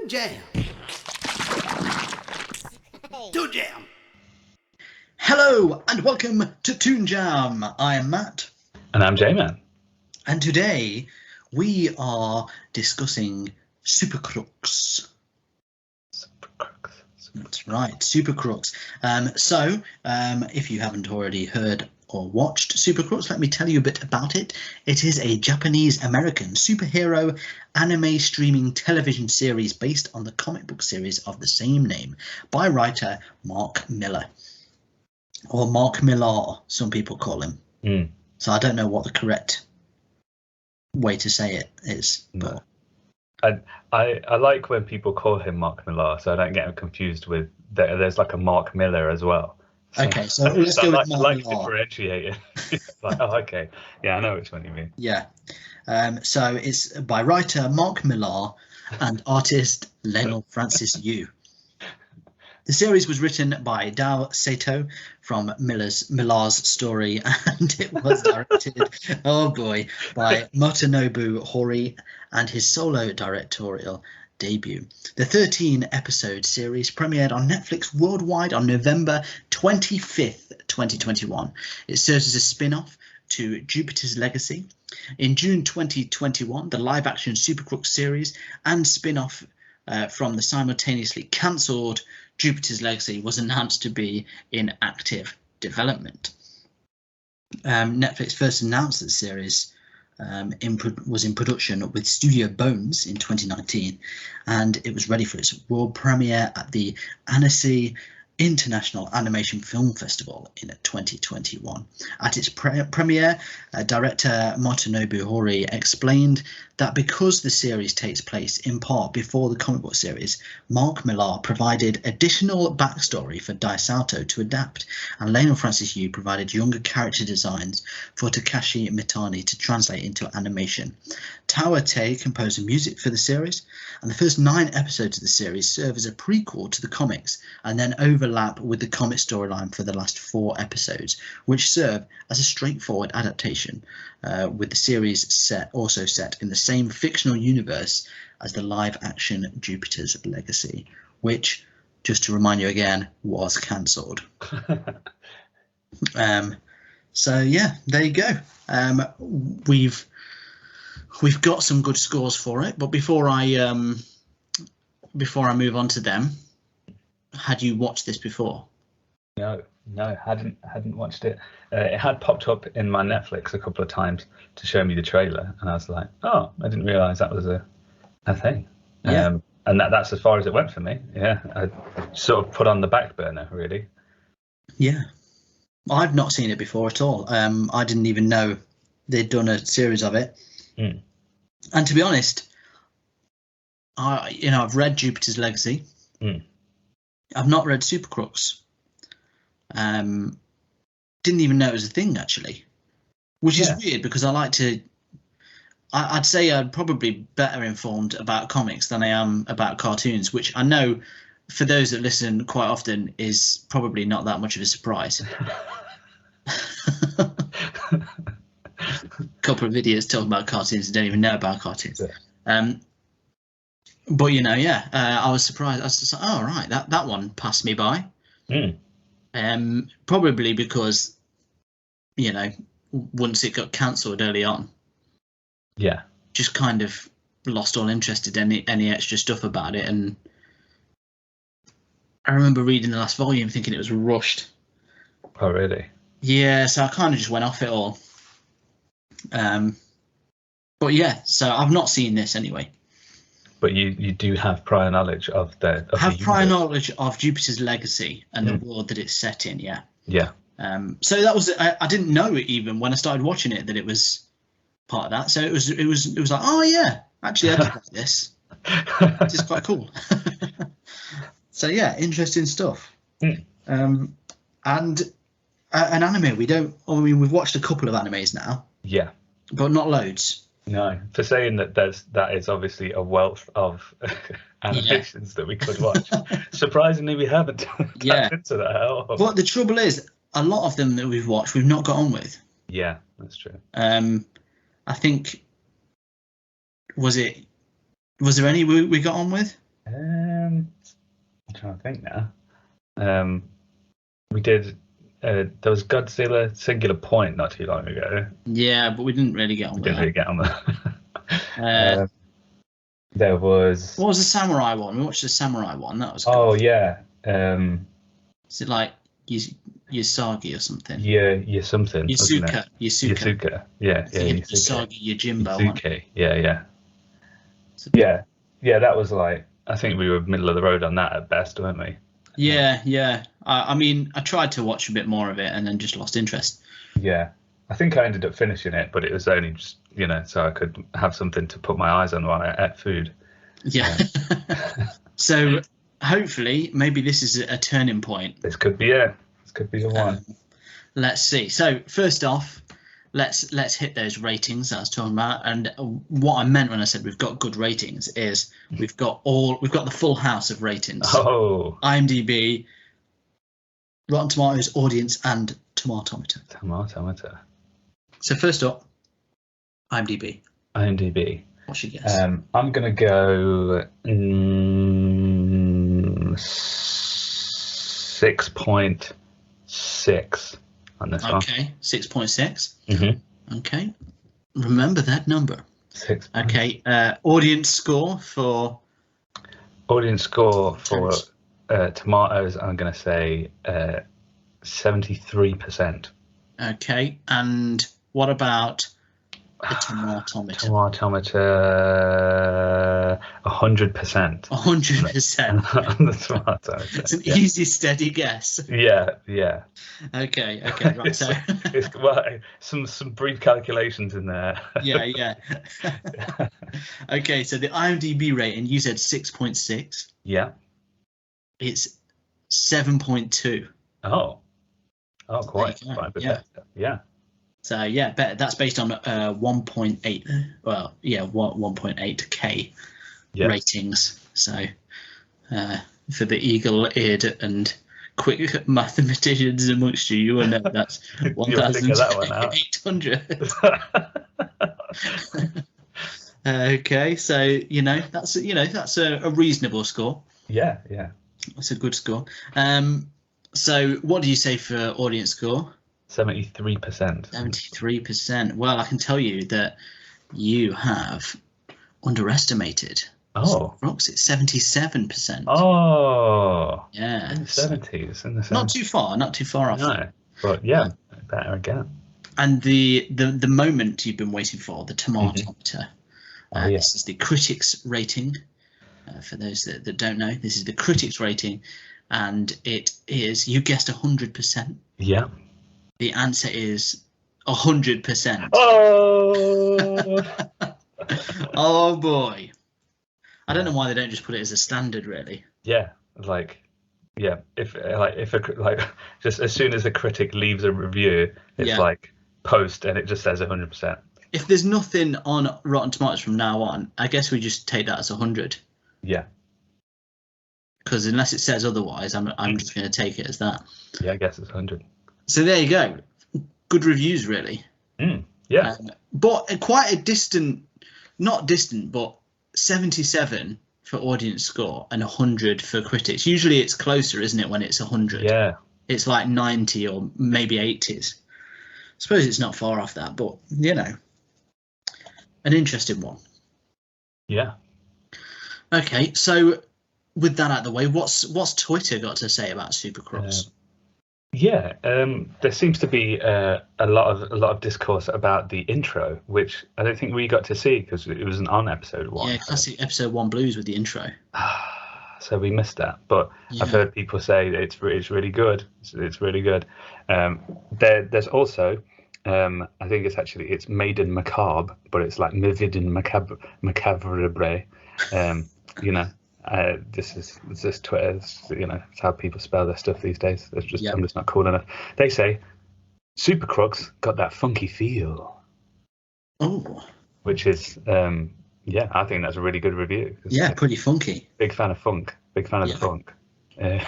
Toon Jam. Toon Jam. Hello and welcome to Toon Jam. I am Matt. And I'm J-Man. And today we are discussing Super Crooks. Super Crooks. That's right, Super Crooks. If you haven't already heard or watched Super Crooks, let me tell you a bit about it. It is a Japanese-American superhero anime streaming television series based on the comic book series of the same name by writer Mark Miller. Or Mark Millar, some people call him. So I don't know what the correct way to say it is. But I like when people call him Mark Millar, so I don't get him confused with there's like a Mark Miller as well. Okay, so let's go with Mark like Millar. Differentiate it. Like, oh, okay, yeah, I know which one you mean. Yeah. So it's by writer Mark Millar and artist Lionel Francis Yu. The series was written by Dao Sato from Millar's story, and it was directed, by Motonobu Hori and his solo directorial debut. The 13-episode series premiered on Netflix worldwide on November 25th, 2021. It serves as a spin-off to Jupiter's Legacy. In June 2021, the live-action Super Crooks series and spin-off from the simultaneously cancelled Jupiter's Legacy was announced to be in active development. Netflix first announced that the series was in production with Studio Bones in 2019, and it was ready for its world premiere at the Annecy International Animation Film Festival in 2021. At its premiere, director Motonobu Hori explained that because the series takes place in part before the comic book series, Mark Millar provided additional backstory for Daisato to adapt, and Lionel Francis Yu provided younger character designs for Takashi Mitani to translate into animation. Tower Tay composed the music for the series, and the first 9 episodes of the series serve as a prequel to the comics and then overlap with the comic storyline for the last 4 episodes, which serve as a straightforward adaptation, with the series also set in the same fictional universe as the live-action Jupiter's Legacy, which, just to remind you again, was cancelled. So yeah, there you go. We've got some good scores for it, but before I move on to them, had you watched this before? No, hadn't watched it. It had popped up in my Netflix a couple of times to show me the trailer, and I was like, oh, I didn't realise that was a thing. Yeah. And that's as far as it went for me. Yeah, I sort of put on the back burner, really. Yeah, I've not seen it before at all. I didn't even know they'd done a series of it. And to be honest, I've read Jupiter's Legacy. I've not read Super Crooks. Didn't even know it was a thing, actually, which is weird because I'd say I'm probably better informed about comics than I am about cartoons, which I know for those that listen quite often is probably not that much of a surprise. A couple of idiots talking about cartoons and don't even know about cartoons. But I was surprised. I was just like, oh right, that one passed me by. Probably because once it got cancelled early on, just kind of lost all interest in any extra stuff about it. And I remember reading the last volume thinking it was rushed. Oh really? Yeah, so I kind of just went off it all. But yeah, so I've not seen this anyway. But you do have prior knowledge of the. Prior knowledge of Jupiter's Legacy and the world that it's set in. Yeah. Yeah. So that was I didn't know it even when I started watching it that it was part of that. So it was like, oh yeah, actually I did like this. It's quite cool. So yeah, interesting stuff. And an anime we've watched a couple of animes now. Yeah. But not loads. No, for saying that is obviously a wealth of animations that we could watch. Surprisingly, we haven't tapped into that at all. But the trouble is, a lot of them that we've watched, we've not got on with. Yeah, that's true. I think was there any we got on with? trying to think now. We did. There was Godzilla Singular Point not too long ago. Yeah, but we didn't really get on with Didn't really that. get on that. There was. What was the samurai one? We watched the samurai one. That was cool. Oh yeah. Is it like Yasagi or something? Yeah, something. Yasuka. Yasuka. Yeah, Yasagi Yojimbo. Yasuke. Yeah. That was like. I think we were middle of the road on that at best, weren't we? Yeah. I mean, I tried to watch a bit more of it and then just lost interest. Yeah. I think I ended up finishing it, but it was only just, so I could have something to put my eyes on while I ate food. Yeah. So hopefully, maybe this is a turning point. This could be it. This could be the one. Let's see. So first off, let's hit those ratings that I was talking about. And what I meant when I said we've got good ratings is we've got the full house of ratings. Oh. IMDb, Rotten Tomatoes, audience, and Tomatometer. Tomatometer. So first up, IMDb. What's your guess? I'm gonna go 6.6 on this one. Okay, 6.6. Mm-hmm. Okay, remember that number. 6. Okay, audience score for tomatoes. I'm gonna say 73%. Okay, and what about the tomatometer? Tomatometer 100%. 100%. On the tomatometer. It's an easy, steady guess. Yeah. Okay, right. So some brief calculations in there. yeah. Okay, so the IMDb rating, you said 6.6. Yeah. It's 7.2. Oh, quite a bit better. Yeah. So yeah, better. That's based on 1.8. Well, yeah, 1.8K ratings. So for the eagle-eared and quick mathematicians amongst you, you will know that's 1,800. Okay, so that's a reasonable score. Yeah. That's a good score. So what do you say for audience score? 73%. 73%. Well, I can tell you that you have underestimated. Oh. Crooks, it's 77%. Oh. Yeah. In the 70s. Not too far off. No, but yeah, better again. And the moment you've been waiting for, the tomatometer. This is the critics rating. For those that don't know, this is the critics rating. And it is, you guessed 100%. Yeah. The answer is 100%. Oh. Oh boy. I don't know why they don't just put it as a standard, really. Yeah, if just as soon as a critic leaves a review, it's like post and it just says 100%. If there's nothing on Rotten Tomatoes from now on, I guess we just take that as 100. Yeah. Because unless it says otherwise, I'm just going to take it as that. Yeah, I guess it's 100. So there you go. Good reviews, really. Yeah. But quite a not distant, but 77 for audience score and 100 for critics. Usually it's closer, isn't it, when it's 100? Yeah. It's like 90 or maybe 80s. I suppose it's not far off that, but, an interesting one. Yeah. Okay, so with that out of the way, what's Twitter got to say about Super Crooks? There seems to be a lot of discourse about the intro, which I don't think we got to see because it wasn't on episode 1. Yeah, classic episode 1 blues with the intro. So we missed that, but I've heard people say that it's really good. It's really good. There's also, I think it's Maiden Macabre, but it's like Mividen Macabre. This is Twitter. It's how people spell their stuff these days. I'm just not cool enough. They say Super Crooks got that funky feel. Oh, which is I think that's a really good review. Yeah, pretty funky. Big fan of funk. Big fan of the funk. In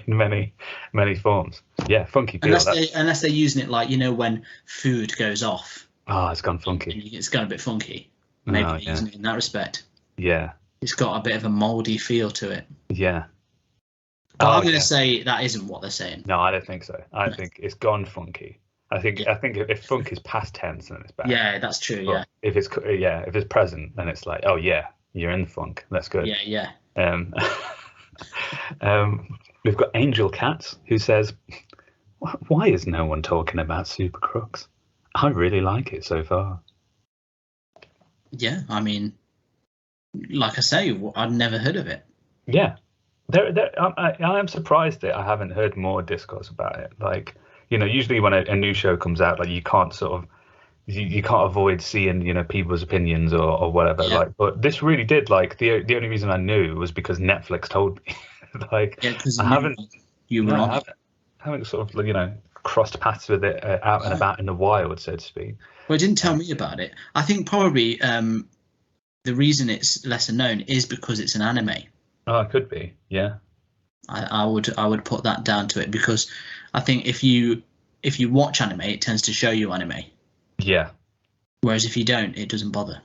many forms. Yeah, funky feel. Unless they're using it like when food goes off. Oh, it's gone funky. It's gone a bit funky. Maybe they're using it in that respect. Yeah. It's got a bit of a mouldy feel to it. Yeah. But I'm going to say that isn't what they're saying. No, I don't think so. I think it's gone funky. I think if funk is past tense, then it's bad. Yeah, that's true. But if it's present, then it's like, oh yeah, you're in the funk. That's good. Yeah. We've got Angel Cats who says, "Why is no one talking about Super Crooks? I really like it so far." Yeah, I mean, like I say, I'd never heard of it. Yeah, I am surprised that I haven't heard more discourse about it. Like, usually when a new show comes out, like you can't you can't avoid seeing people's opinions or whatever. Yeah. Like, but this really did. Like, the only reason I knew was because Netflix told me. Like, because I haven't sort of crossed paths with it out and about in the wild, so to speak. Well, it didn't tell me about it. I think probably the reason it's lesser known is because it's an anime. Oh, it could be. Yeah. I would put that down to it, because I think if you watch anime, it tends to show you anime. Yeah. Whereas if you don't, it doesn't bother.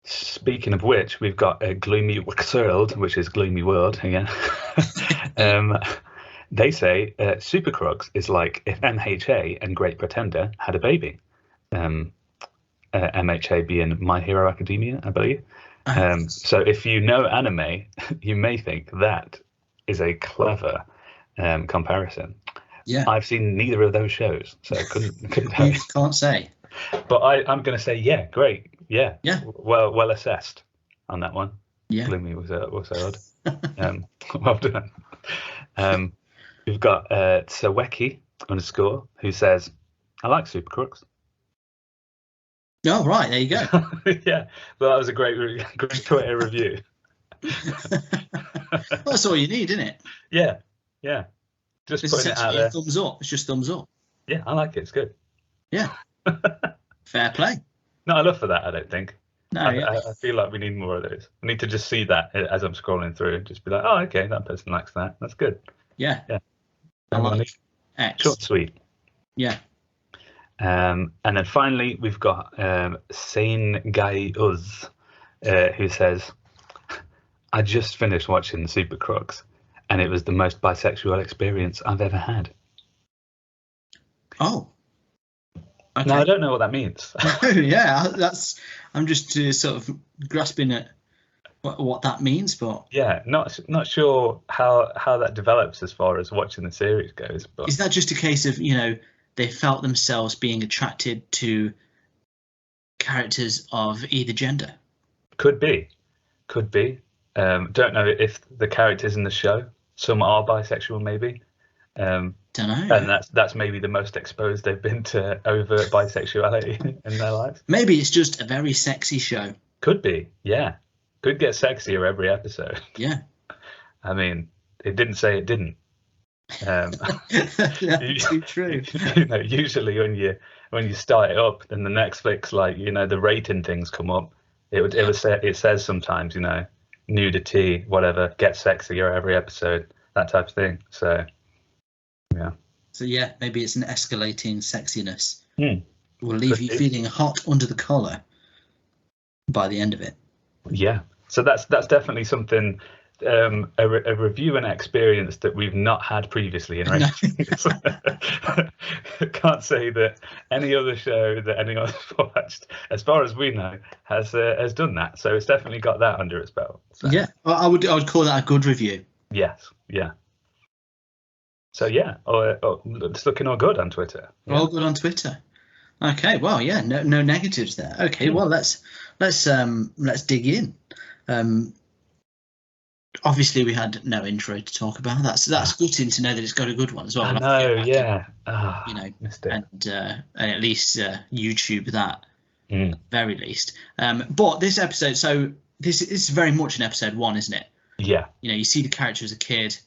Speaking of which, we've got a Gloomy World, which is Gloomy World again. They say Super Crooks is like if MHA and Great Pretender had a baby. MHA being My Hero Academia, I believe. So if you know anime, you may think that is a clever comparison. Yeah. I've seen neither of those shows, so I couldn't tell you. Can't say. But I'm going to say, yeah, great. Yeah. Yeah. Well assessed on that one. Yeah. Gloomy was odd. Well done. We've got Saweki _ who says, "I like Super Crooks." Oh, right, there you go. Yeah, well, that was a great Twitter review. Well, that's all you need, isn't it? Yeah. Just it's putting it out there. Thumbs up. It's just thumbs up. Yeah, I like it. It's good. Yeah. Fair play. Not enough for that, I don't think. No, I feel like we need more of those. I need to just see that as I'm scrolling through, and just be like, oh, okay, that person likes that. That's good. Yeah. I like X. Short, sweet. Yeah. And then finally, we've got Sane Guy Uz, who says, "I just finished watching Super Crooks, and it was the most bisexual experience I've ever had." Oh. Okay. Now, I don't know what that means. Yeah, I'm just sort of grasping at what that means, but yeah, not sure how that develops as far as watching the series goes. But is that just a case of they felt themselves being attracted to characters of either gender? Could be. Don't know if the characters in the show, some are bisexual, maybe. Don't know. And that's maybe the most exposed they've been to overt bisexuality in their lives. Maybe it's just a very sexy show. Could be, yeah. Could get sexier every episode. Yeah. I mean, it didn't say it didn't. That's true. Usually when you start it up, then the Netflix, like, the rating things come up. It says sometimes, nudity, whatever, gets sexier every episode, that type of thing. So yeah. So yeah, maybe it's an escalating sexiness. Will leave you feeling hot under the collar by the end of it. Yeah. So that's definitely something. A review and experience that we've not had previously in ratings. Can't say that any other show that anyone's watched, as far as we know, has done that. So it's definitely got that under its belt. So. Yeah, well, I would call that a good review. Yes, yeah. So yeah, it's looking all good on Twitter. Yeah. All good on Twitter. Okay, well, yeah, no negatives there. Okay, well let's dig in. Obviously, we had no intro to talk about. That's gutting to know that it's got a good one as well. I know, yeah. Missed it. And at least YouTube that, very least. But this episode, so this is very much an episode 1, isn't it? Yeah. You see the character as a kid.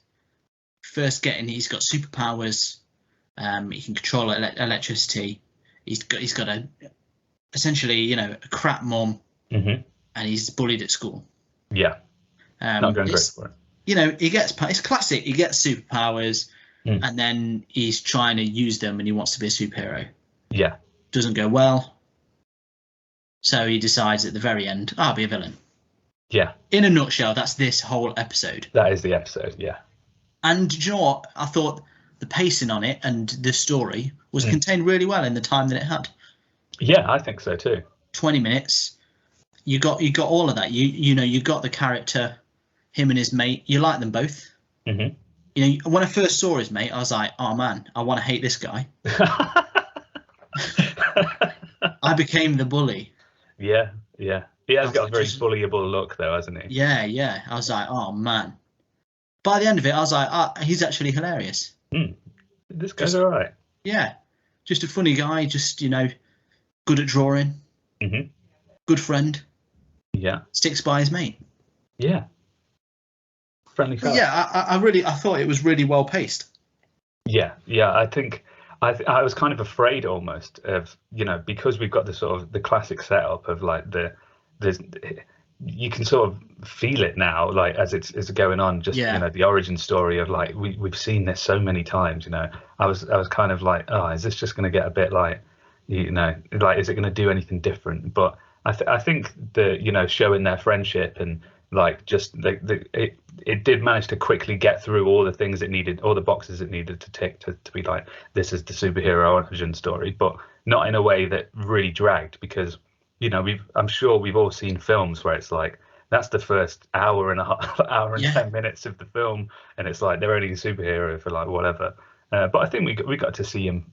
First he's got superpowers. He can control electricity. He's got essentially a crap mum, and he's bullied at school. Yeah. Not going great for it. It's classic. He gets superpowers, and then he's trying to use them, and he wants to be a superhero. Yeah. Doesn't go well. So he decides at the very end, I'll be a villain. Yeah. In a nutshell, that's this whole episode. That is the episode, yeah. And do you know what? I thought the pacing on it and the story was contained really well in the time that it had. Yeah, I think so too. 20 minutes. You got all of that. You got the character, him and his mate. You like them both. Mm-hmm. You know, when I first saw his mate, I was like, oh man, I want to hate this guy. I became the bully. Yeah. He has got a very bullyable look, though, hasn't he? Yeah. I was like, oh man. By the end of it, I was like, he's actually hilarious. This guy's all right. Yeah, just a funny guy. Just good at drawing. Mm-hmm. Good friend. Yeah. Sticks by his mate. Yeah. Friendly fella. Yeah, I thought it was really well paced. Yeah. I think I was kind of afraid almost of, because we've got the sort of the classic setup of like you can sort of feel it now, like as it's going on, just the origin story of like we've seen this so many times. I was kind of like, oh, is this just going to get a bit like, like, is it going to do anything different? But I think the showing their friendship and like just it did manage to quickly get through all the things it needed, all the boxes it needed to tick to be like, this is the superhero origin story, but not in a way that really dragged, because I'm sure we've all seen films where it's like that's the first hour and 10 minutes of the film, and it's like they're only a superhero for like whatever. But I think we got to see him,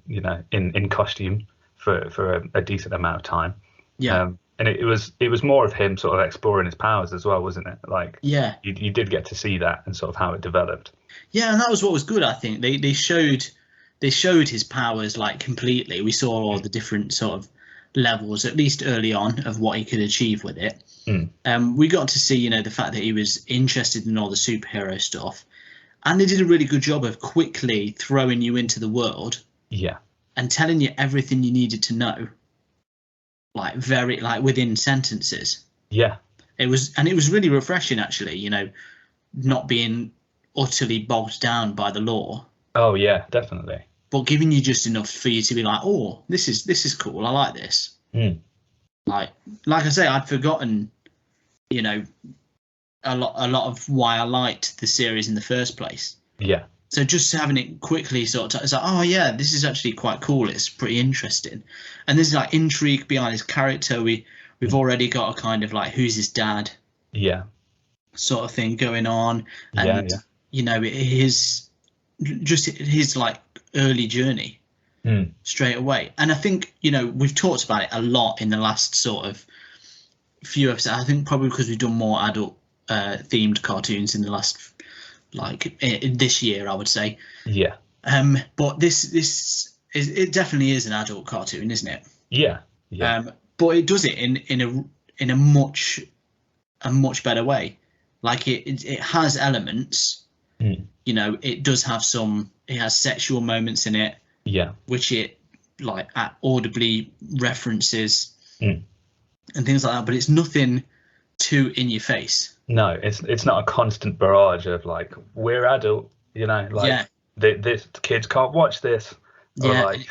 in costume for a decent amount of time. Yeah. And it was more of him sort of exploring his powers as well, wasn't it? Like, yeah, you did get to see that and sort of how it developed. Yeah, and that was what was good. I think they showed his powers like completely. We saw all the different sort of levels, at least early on, of what he could achieve with it. We got to see, the fact that he was interested in all the superhero stuff, and they did a really good job of quickly throwing you into the world. Yeah, and telling you everything you needed to know. Like within sentences. Yeah, it was really refreshing, actually. Not being utterly bogged down by the lore. Oh yeah, definitely. But giving you just enough for you to be like, oh, this is cool. I like this. Like I say, I'd forgotten, a lot of why I liked the series in the first place. Yeah. So just having it quickly sort of, it's like, oh yeah, this is actually quite cool. It's pretty interesting, and there's like intrigue behind his character. We've already got a kind of like, who's his dad? Yeah. Sort of thing going on, and his like early journey straight away. And I think we've talked about it a lot in the last sort of few episodes. I think probably because we've done more adult themed cartoons in the last. Like this year, I would say. Yeah. But this it definitely is an adult cartoon, isn't it? Yeah. Yeah. But it does it in a much better way. Like it has elements. It does have it has sexual moments in it. Yeah. Which it like audibly references and things like that. But it's nothing too in your face. No, it's not a constant barrage of like, we're adult, like this kids can't watch this, or like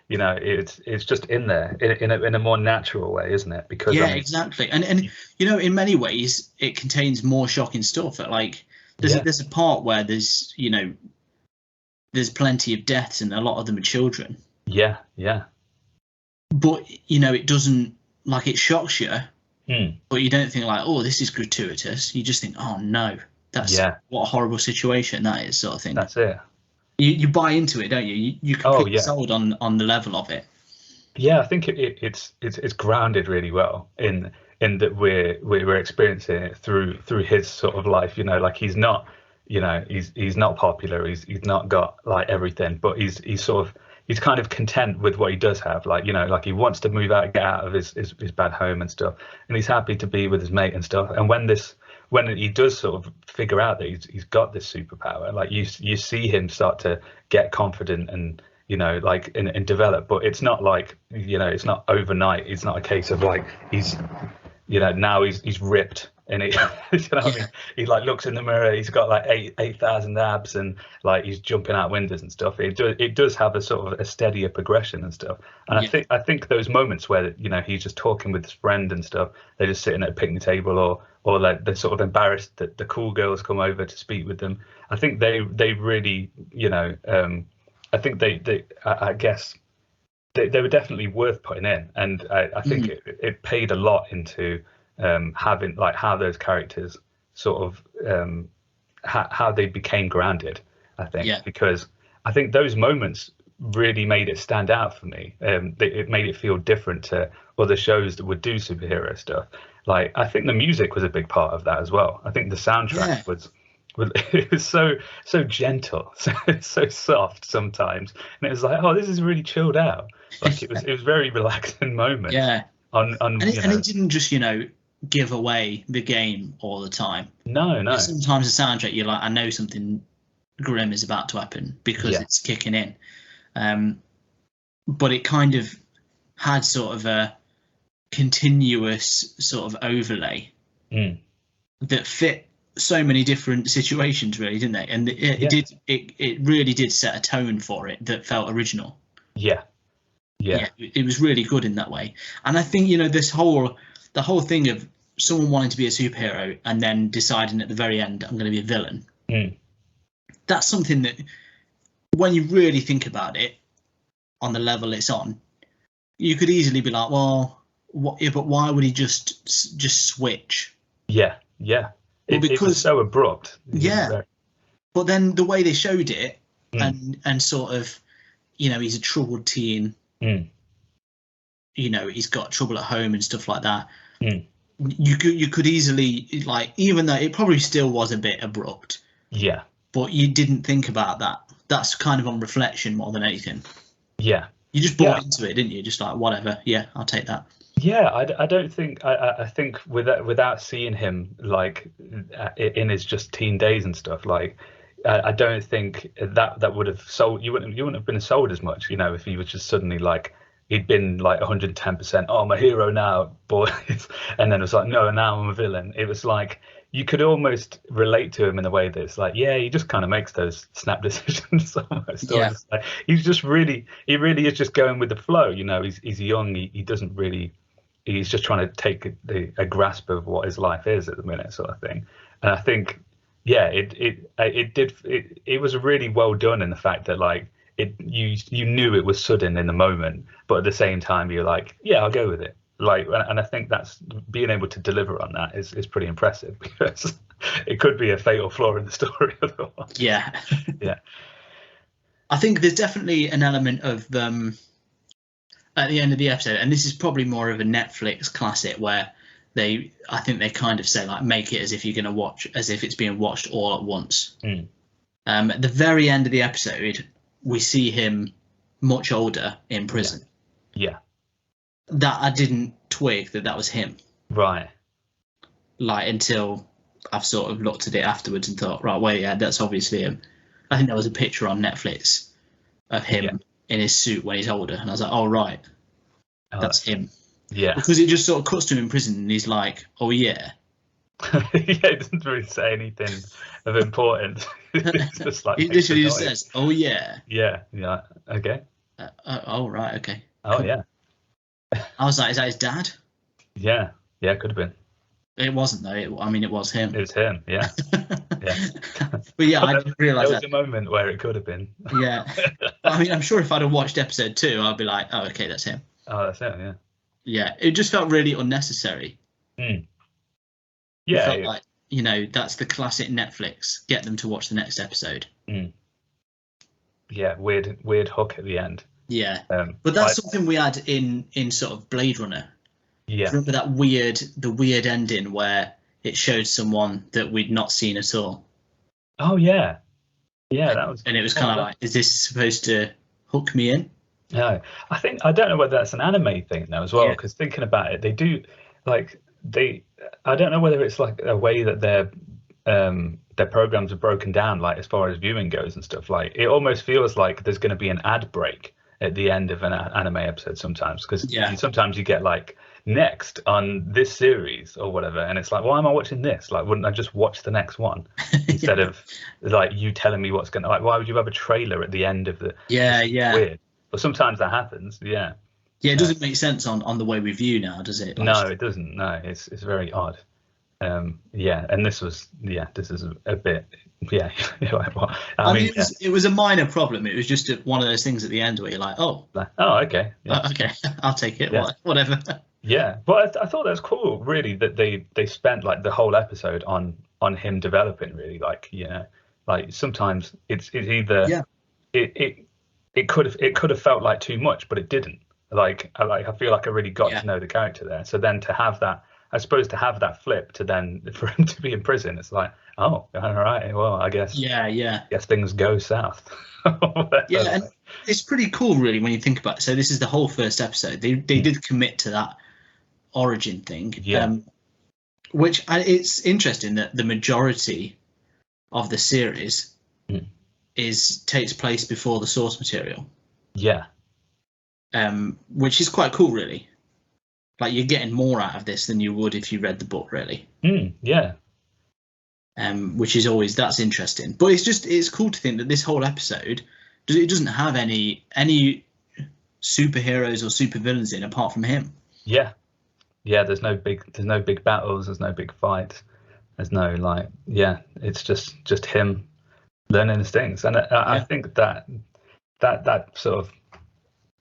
it's just in there in a more natural way, isn't it? Because exactly, and in many ways it contains more shocking stuff. Like there's a part where there's plenty of deaths, and a lot of them are children. Yeah. But it doesn't, like, it shocks you. But you don't think like, oh, this is gratuitous. You just think, oh no, that's what a horrible situation that is, sort of thing. That's it. You buy into it, don't you? You completely sold on the level of it. Yeah, I think it's grounded really well in that we're experiencing it through his sort of life. Like he's not, he's not popular. He's not got like everything, but he's kind of content with what he does have. Like, like he wants to move out, get out of his bad home and stuff. And he's happy to be with his mate and stuff. And when he does sort of figure out that he's got this superpower, like you see him start to get confident and, like and develop. But it's not like, it's not overnight. It's not a case of like, he's, now he's ripped and he, you know what I mean? He like looks in the mirror. He's got like 8,000 abs, and like he's jumping out windows and stuff. It does have a sort of a steadier progression and stuff. And I think those moments where he's just talking with his friend and stuff. They're just sitting at a picnic table, or like they're sort of embarrassed that the cool girls come over to speak with them. I think they really I think I guess they were definitely worth putting in, and I think it paid a lot into having like how those characters sort of how they became grounded. I think because I think those moments really made it stand out for me. It made it feel different to other shows that would do superhero stuff. Like I think the music was a big part of that as well. I think the soundtrack was it was so gentle, so soft sometimes, and it was like, oh, this is really chilled out. Like it was very relaxing moment. Yeah. And it didn't just give away the game all the time. No. Sometimes the soundtrack, you're like, I know something grim is about to happen because it's kicking in. But it kind of had sort of a continuous sort of overlay that fit so many different situations, really, didn't they? And it really did set a tone for it that felt original. Yeah, it was really good in that way. And I think the whole thing of someone wanting to be a superhero and then deciding at the very end, I'm going to be a villain. That's something that, when you really think about it, on the level it's on, you could easily be like, well, but why would he just switch? Yeah. Well, because it was so abrupt. But then the way they showed it, and sort of, he's a troubled teen. He's got trouble at home and stuff like that. You could easily, like, even though it probably still was a bit abrupt. Yeah. But you didn't think about that. That's kind of on reflection more than anything. Yeah. You just bought into it, didn't you? Just like, whatever. Yeah, I'll take that. Yeah, I don't think I think without seeing him like in his just teen days and stuff, like I don't think that would have sold you wouldn't have been sold as much, if he was just suddenly like he'd been like 110%, oh, I'm a hero now, boys, and then it was like, no, now I'm a villain. It was like you could almost relate to him in a way that's like, yeah, he just kind of makes those snap decisions almost. Yeah. Like, he really is just going with the flow. He's young. He doesn't really. He's just trying to take a grasp of what his life is at the minute, sort of thing. And I think, it was really well done in the fact that like you knew it was sudden in the moment, but at the same time you're like, yeah, I'll go with it. Like, and I think that's being able to deliver on that is pretty impressive, because it could be a fatal flaw in the story otherwise. Yeah. I think there's definitely an element of at the end of the episode, and this is probably more of a Netflix classic, where I think they kind of say like, make it as if you're going to watch, as if it's being watched all at once. At the very end of the episode, we see him much older in prison. Yeah. That I didn't twig that was him. Right. Like, until I've sort of looked at it afterwards and thought, right, wait, yeah, that's obviously him. I think there was a picture on Netflix of him in his suit when he's older, and I was like, oh, right, that's him. Yeah. Because it just sort of cuts to him in prison, and he's like, oh, yeah. It doesn't really say anything of importance. It's just like, he literally just says, oh, yeah. Yeah, okay. Oh, right, okay. Oh, yeah. I was like, is that his dad? Yeah, it could have been. It wasn't, though. It was him. It was him, yeah. But yeah, I didn't realise that. There was a moment where it could have been. Yeah. I mean, I'm sure if I'd have watched episode 2, I'd be like, oh, okay, that's him. Oh, that's him, yeah. Yeah, it just felt really unnecessary. Yeah. It felt like, that's the classic Netflix. Get them to watch the next episode. Yeah, weird hook at the end. Yeah, but that's something we had in sort of Blade Runner. Yeah. Remember that the weird ending where it showed someone that we'd not seen at all? Oh, yeah. Yeah, that was... And it was kind of like, is this supposed to hook me in? No, I don't know whether that's an anime thing though as well, because thinking about it, they do, like, I don't know whether it's like a way that their programs are broken down, like as far as viewing goes and stuff. Like, it almost feels like there's going to be an ad break at the end of an anime episode sometimes, because sometimes you get like next on this series or whatever, and it's like, why am I watching this? Like, wouldn't I just watch the next one instead of like you telling me what's gonna, like, why would you have a trailer at the end of the weird? But sometimes that happens. It doesn't make sense on the way we view now, does it? Like, no, it doesn't. No, it's very odd. And this is a bit I mean it was a minor problem. It was just one of those things at the end where you're like, oh okay, okay, I'll take it, whatever. But I thought that's cool, really, that they spent like the whole episode on him developing, really, like, like sometimes it's either it could have felt like too much, but it didn't. Like I feel like I really got to know the character there. So then to have that, I suppose, to have that flip to then for him to be in prison, it's like, oh, all right, well, I guess guess things go south. And it's pretty cool, really, when you think about it. So this is the whole first episode. They did commit to that origin thing, which it's interesting that the majority of the series takes place before the source material. Which is quite cool, really. Like, you're getting more out of this than you would if you read the book, really. Which is always, that's interesting. But it's cool to think that this whole episode, it doesn't have any superheroes or supervillains in apart from him. There's no big battles, there's no big fights, there's no it's just him learning his things. And I think that sort of,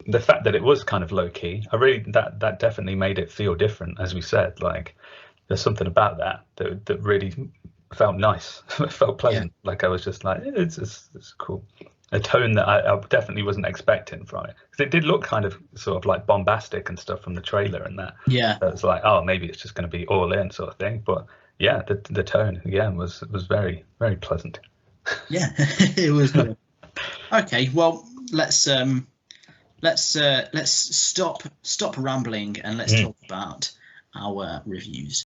the fact that it was kind of low key, that definitely made it feel different. As we said, like, there's something about that really felt nice. It felt pleasant. Like, I was just like, it's cool. A tone that I definitely wasn't expecting from it, because it did look kind of sort of like bombastic and stuff from the trailer and that. So it's like, oh, maybe it's just going to be all in sort of thing. But the tone again was very, very pleasant. It was good. Okay, well, let's stop rambling and let's talk about our reviews.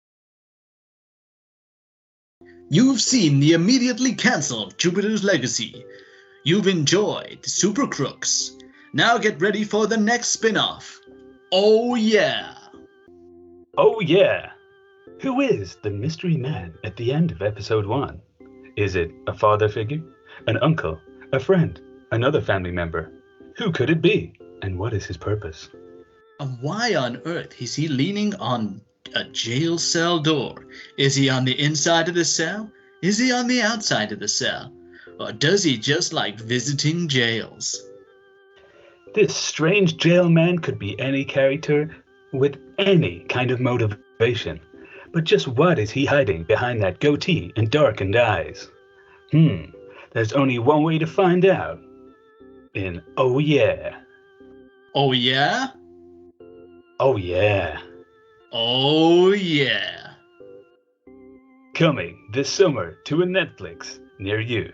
You've seen the immediately cancelled Jupiter's Legacy. You've enjoyed Super Crooks. Now get ready for the next spin-off. Oh yeah! Oh yeah! Who is the mystery man at the end of episode 1? Is it a father figure, an uncle, a friend, another family member? Who could it be? And what is his purpose? And why on earth is he leaning on a jail cell door? Is he on the inside of the cell? Is he on the outside of the cell? Or does he just like visiting jails? This strange jail man could be any character with any kind of motivation. But just what is he hiding behind that goatee and darkened eyes? There's only one way to find out. In Oh Yeah. Oh yeah? Oh yeah. Oh yeah. Coming this summer to a Netflix near you.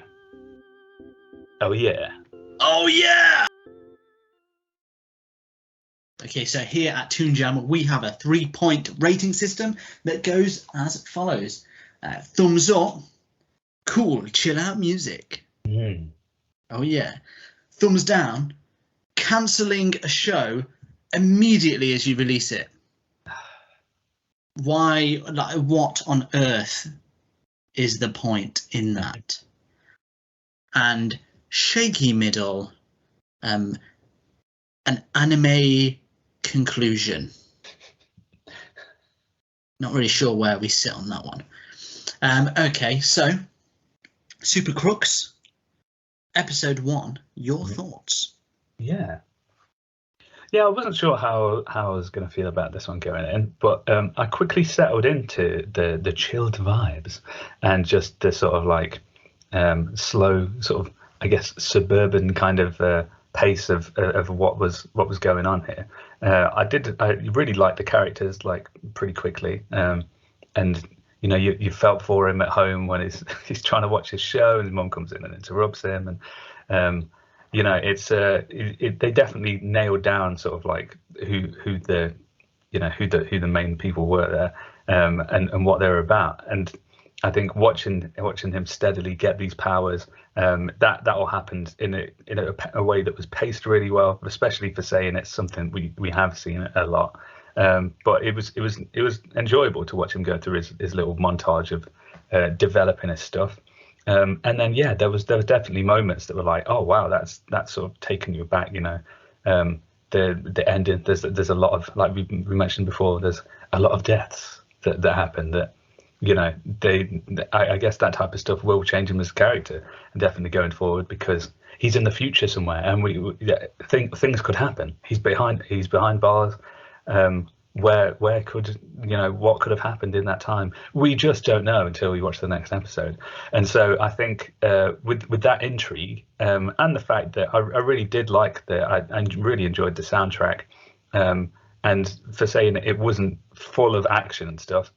Oh yeah. Oh yeah! Okay, so here at Toon Jam, we have a 3-point rating system that goes as follows. Thumbs up, cool, chill out music. Oh yeah. Thumbs down, cancelling a show immediately as you release it. Why, like, what on earth is the point in that? And shaky middle, an anime conclusion. Not really sure where we sit on that one. Okay, so Super Crooks, episode 1. Your thoughts? Yeah, I wasn't sure how I was going to feel about this one going in, but I quickly settled into the chilled vibes and just the sort of like slow, sort of, I guess, suburban kind of pace of what was going on here. I really liked the characters, like, pretty quickly, and you felt for him at home when he's trying to watch his show and his mum comes in and interrupts him, and they definitely nailed down sort of like who the main people were there, and what they were about. And I think watching him steadily get these powers, that all happened in a way that was paced really well, especially for saying it's something we have seen a lot. But it was enjoyable to watch him go through his little montage of developing his stuff. And then there was definitely moments that were like, oh wow, that's sort of taken you back, the ending. There's a lot of, like we mentioned before, there's a lot of deaths that happen that, I guess that type of stuff will change him as a character, and definitely going forward, because he's in the future somewhere, and things could happen. He's behind bars. Where could what could have happened in that time? We just don't know until we watch the next episode. And so I think with that intrigue, and the fact that I really did like I really enjoyed the soundtrack, and for saying it wasn't full of action and stuff,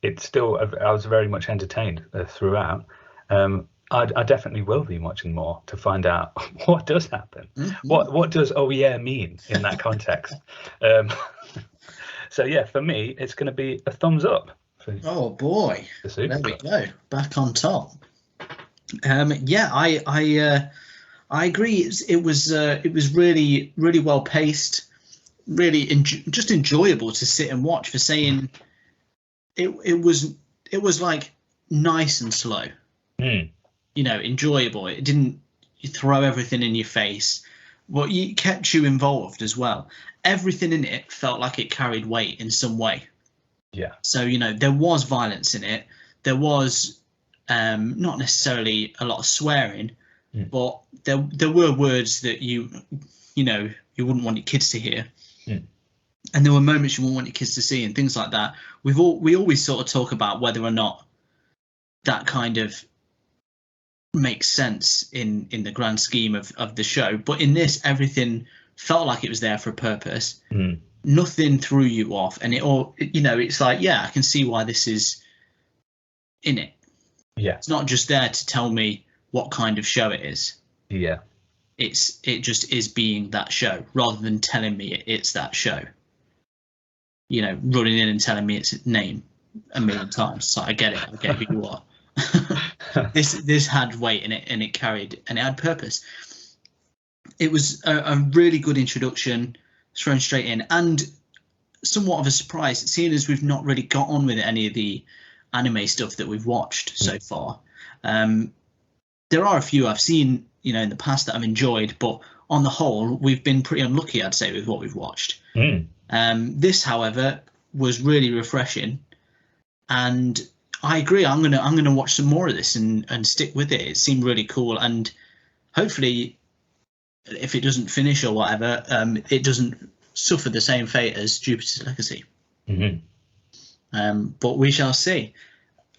it still, I was very much entertained throughout. I definitely will be watching more to find out what does happen. Mm-hmm. What does "oh yeah" mean in that context? So yeah, for me, it's going to be a thumbs up. Oh boy, there we go, back on top. I agree. It was really well paced, really just enjoyable to sit and watch. For saying it was like nice and slow, enjoyable. It didn't throw everything in your face. Well, it kept you involved as well. Everything in it felt like it carried weight in some way. Yeah. So, there was violence in it. There was not necessarily a lot of swearing, but there were words that you wouldn't want your kids to hear. And there were moments you wouldn't want your kids to see and things like that. We always sort of talk about whether or not that kind of makes sense in the grand scheme of the show. But in this, everything felt like it was there for a purpose. Nothing threw you off, and it's like, yeah, I can see why this is in it. Yeah, it's not just there to tell me what kind of show it is. Yeah, it just is being that show rather than telling me it's that show. Running in and telling me its name a million times. So I get it. I get who you are. This had weight in it, and it carried, and it had purpose. It was a really good introduction, thrown straight in, and somewhat of a surprise, seeing as we've not really got on with any of the anime stuff that we've watched so far. There are a few I've seen, in the past that I've enjoyed, but on the whole, we've been pretty unlucky, I'd say, with what we've watched. This, however, was really refreshing, and I agree. I'm gonna watch some more of this and stick with it. It seemed really cool, and hopefully, if it doesn't finish or whatever, it doesn't suffer the same fate as Jupiter's Legacy. But we shall see.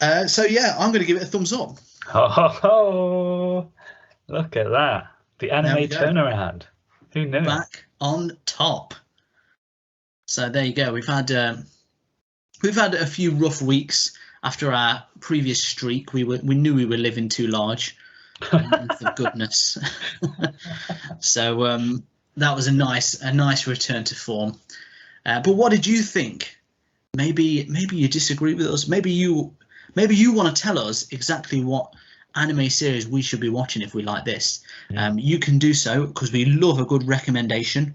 So yeah, I'm going to give it a thumbs up. Oh, look at that! The anime turnaround. Who knew? Back on top. So there you go. We've had a few rough weeks after our previous streak. We knew we were living too large. For goodness. So that was a nice return to form. But what did you think? Maybe you disagree with us. Maybe you want to tell us exactly what anime series we should be watching if we like this. You can do so, because we love a good recommendation.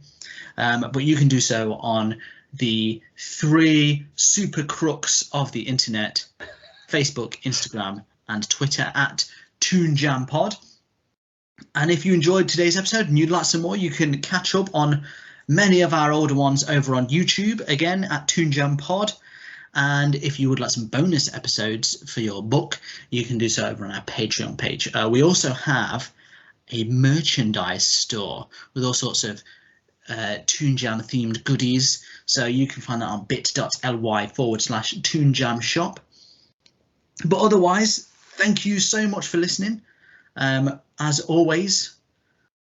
But you can do so on the 3 super crooks of the internet: Facebook, Instagram, and Twitter at Toon Jam Pod. And if you enjoyed today's episode and you'd like some more, you can catch up on many of our older ones over on YouTube, again at Toon Jam Pod. And if you would like some bonus episodes for your book, you can do so over on our Patreon page. We also have a merchandise store with all sorts of Toon Jam themed goodies. So you can find that on bit.ly/Toon Jam shop. But otherwise, thank you so much for listening. As always,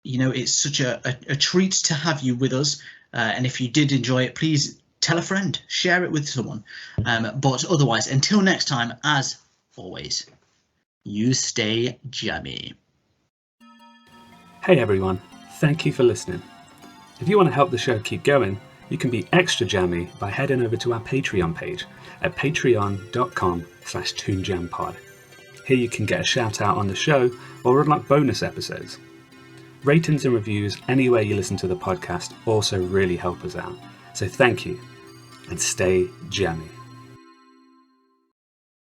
it's such a treat to have you with us. And if you did enjoy it, please tell a friend, share it with someone. But otherwise, until next time, as always, you stay jammy. Hey everyone, thank you for listening. If you want to help the show keep going, you can be extra jammy by heading over to our Patreon page at patreon.com/toonjampod. Here you can get a shout out on the show or unlock bonus episodes. Ratings and reviews anywhere you listen to the podcast also really help us out, so thank you. and stay jammy.